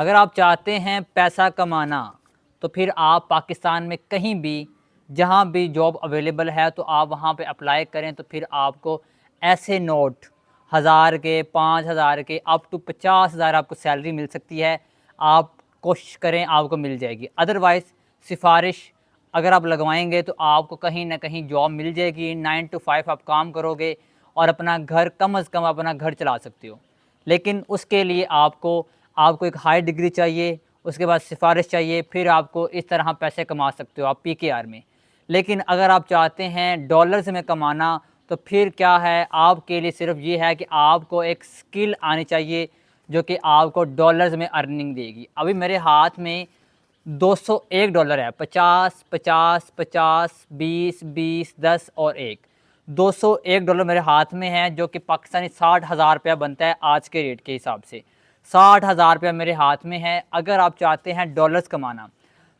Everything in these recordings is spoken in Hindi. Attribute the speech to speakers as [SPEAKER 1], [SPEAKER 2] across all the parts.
[SPEAKER 1] अगर आप चाहते हैं पैसा कमाना तो फिर आप पाकिस्तान में कहीं भी जहाँ भी जॉब अवेलेबल है तो आप वहाँ पे अप्लाई करें। तो फिर आपको ऐसे नोट 1000 के, 5000 के, अप टू 50,000 आपको सैलरी मिल सकती है। आप कोशिश करें, आपको मिल जाएगी। अदरवाइज़ सिफारिश अगर आप लगवाएंगे तो आपको कहीं ना कहीं जॉब मिल जाएगी। 9 to 5 आप काम करोगे और अपना घर कम अज़ कम अपना घर चला सकते हो। लेकिन उसके लिए आपको एक हाई डिग्री चाहिए, उसके बाद सिफारिश चाहिए, फिर आपको इस तरह पैसे कमा सकते हो आप पीकेआर में। लेकिन अगर आप चाहते हैं डॉलर्स में कमाना तो फिर क्या है, आपके लिए सिर्फ ये है कि आपको एक स्किल आनी चाहिए जो कि आपको डॉलर्स में अर्निंग देगी। अभी मेरे हाथ में $201 है। 50 50 50 20 20 10 और 1, $201 मेरे हाथ में है, जो कि पाकिस्तानी 60,000 रुपया बनता है आज के रेट के हिसाब से। 60,000 रुपया मेरे हाथ में है। अगर आप चाहते हैं डॉलर्स कमाना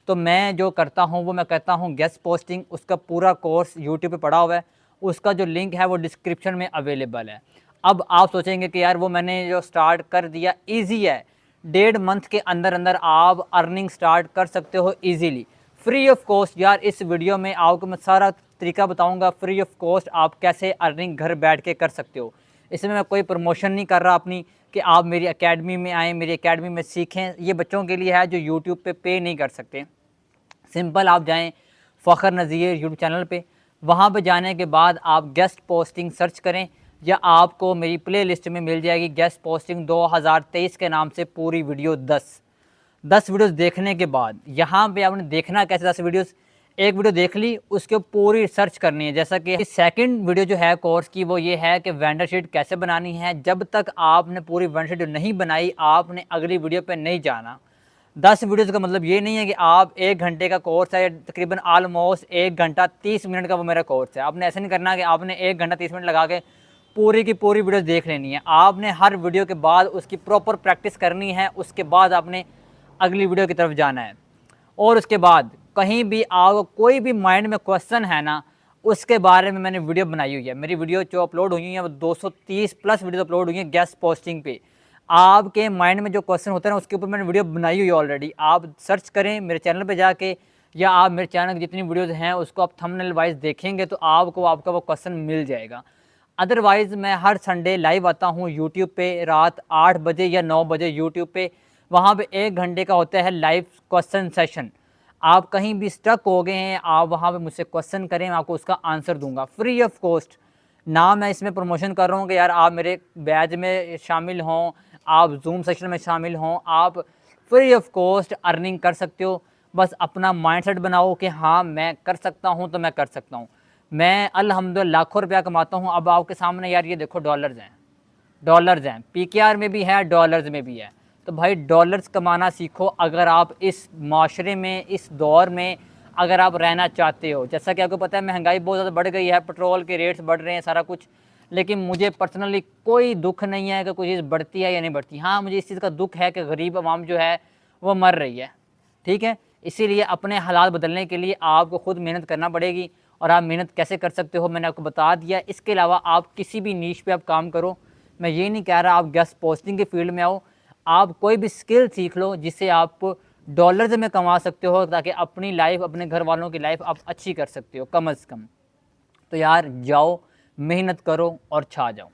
[SPEAKER 1] तो मैं जो करता हूँ वो मैं करता हूँ गेस्ट पोस्टिंग। उसका पूरा कोर्स यूट्यूब पे पड़ा हुआ है, उसका जो लिंक है वो डिस्क्रिप्शन में अवेलेबल है। अब आप सोचेंगे कि यार वो मैंने जो स्टार्ट कर दिया, ईजी है, 1.5 मंथ के अंदर अंदर आप अर्निंग स्टार्ट कर सकते हो ईजीली, फ्री ऑफ कॉस्ट। यार इस वीडियो में आपको मैं सारा तरीका बताऊंगा, फ्री ऑफ कॉस्ट आप कैसे अर्निंग घर बैठ के कर सकते हो। इसमें मैं कोई प्रमोशन नहीं कर रहा अपनी कि आप मेरी एकेडमी में आएँ, मेरी एकेडमी में सीखें। ये बच्चों के लिए है जो यूट्यूब पे नहीं कर सकते। सिंपल आप जाएं फ़खर नज़ीर यूट्यूब चैनल पे, वहाँ पे जाने के बाद आप गेस्ट पोस्टिंग सर्च करें या आपको मेरी प्ले लिस्ट में मिल जाएगी गेस्ट पोस्टिंग 2023 के नाम से पूरी वीडियो 10 वीडियोस देखने के बाद यहाँ पे आपने देखना कैसे 10 वीडियोस। एक वीडियो देख ली, उसके पूरी सर्च करनी है। जैसा कि सेकंड वीडियो जो है कोर्स की वो ये है कि वेंडर शीट कैसे बनानी है। जब तक आपने पूरी वेंडर शीट नहीं बनाई आपने अगली वीडियो पे नहीं जाना। 10 वीडियोज़ का मतलब ये नहीं है कि आप 1 घंटे का कोर्स है, तकरीबन ऑलमोस्ट 1 घंटा 30 मिनट का वो मेरा कोर्स है। आपने ऐसा नहीं करना कि आपने 1 घंटा 30 मिनट लगा के पूरी की पूरी वीडियो देख लेनी है। आपने हर वीडियो के बाद उसकी प्रॉपर प्रैक्टिस करनी है, उसके बाद आपने अगली वीडियो की तरफ जाना है। और उसके बाद कहीं भी आपको कोई भी माइंड में क्वेश्चन है ना, उसके बारे में मैंने वीडियो बनाई हुई है। मेरी वीडियो जो अपलोड हुई है वो 230 प्लस वीडियो अपलोड हुई है गेस्ट पोस्टिंग पे। आपके माइंड में जो क्वेश्चन होता है ना उसके ऊपर मैंने वीडियो बनाई हुई है ऑलरेडी। आप सर्च करें मेरे चैनल पे जाके, या आप मेरे चैनल की जितनी वीडियोज़ हैं उसको आप थंबनेल वाइज देखेंगे तो आपको आपका वो क्वेश्चन मिल जाएगा। अदरवाइज़ मैं हर संडे लाइव आता हूँ यूट्यूब पे रात 8 बजे या 9 बजे यूट्यूब पे। वहाँ पे 1 घंटे का होता है लाइव क्वेश्चन सेशन। आप कहीं भी स्टक हो गए हैं, आप वहाँ पे मुझसे क्वेश्चन करें, मैं आपको उसका आंसर दूंगा फ्री ऑफ कॉस्ट। ना मैं इसमें प्रमोशन कर रहा हूँ कि यार आप मेरे बैच में शामिल हों, आप जूम सेशन में शामिल हों। आप फ्री ऑफ कॉस्ट अर्निंग कर सकते हो। बस अपना माइंडसेट बनाओ कि हाँ मैं कर सकता हूँ तो मैं कर सकता हूँ। मैं अल्हम्दुलिल्लाह लाखों रुपया कमाता हूँ। अब आपके सामने यार ये देखो डॉलर्स हैं, पीकेआर में भी है, डॉलर्स में भी है। तो भाई डॉलर्स कमाना सीखो अगर आप इस माशरे में, इस दौर में अगर आप रहना चाहते हो। जैसा कि आपको पता है महंगाई बहुत ज़्यादा बढ़ गई है, पेट्रोल के रेट्स बढ़ रहे हैं, सारा कुछ। लेकिन मुझे पर्सनली कोई दुख नहीं है कि कोई चीज़ बढ़ती है या नहीं बढ़ती। हाँ मुझे इस चीज़ का दुख है कि गरीब आवाम जो है वो मर रही है, ठीक है। इसीलिए अपने हालात बदलने के लिए आपको खुद मेहनत करना पड़ेगी। और आप मेहनत कैसे कर सकते हो मैंने आपको बता दिया। इसके अलावा आप किसी भी नीश पे आप काम करो। मैं ये नहीं कह रहा आप गेस्ट पोस्टिंग के फील्ड में आओ, आप कोई भी स्किल सीख लो जिससे आप डॉलर्स में कमा सकते हो, ताकि अपनी लाइफ, अपने घर वालों की लाइफ आप अच्छी कर सकते हो कम अज़ कम। तो यार जाओ, मेहनत करो और छा जाओ।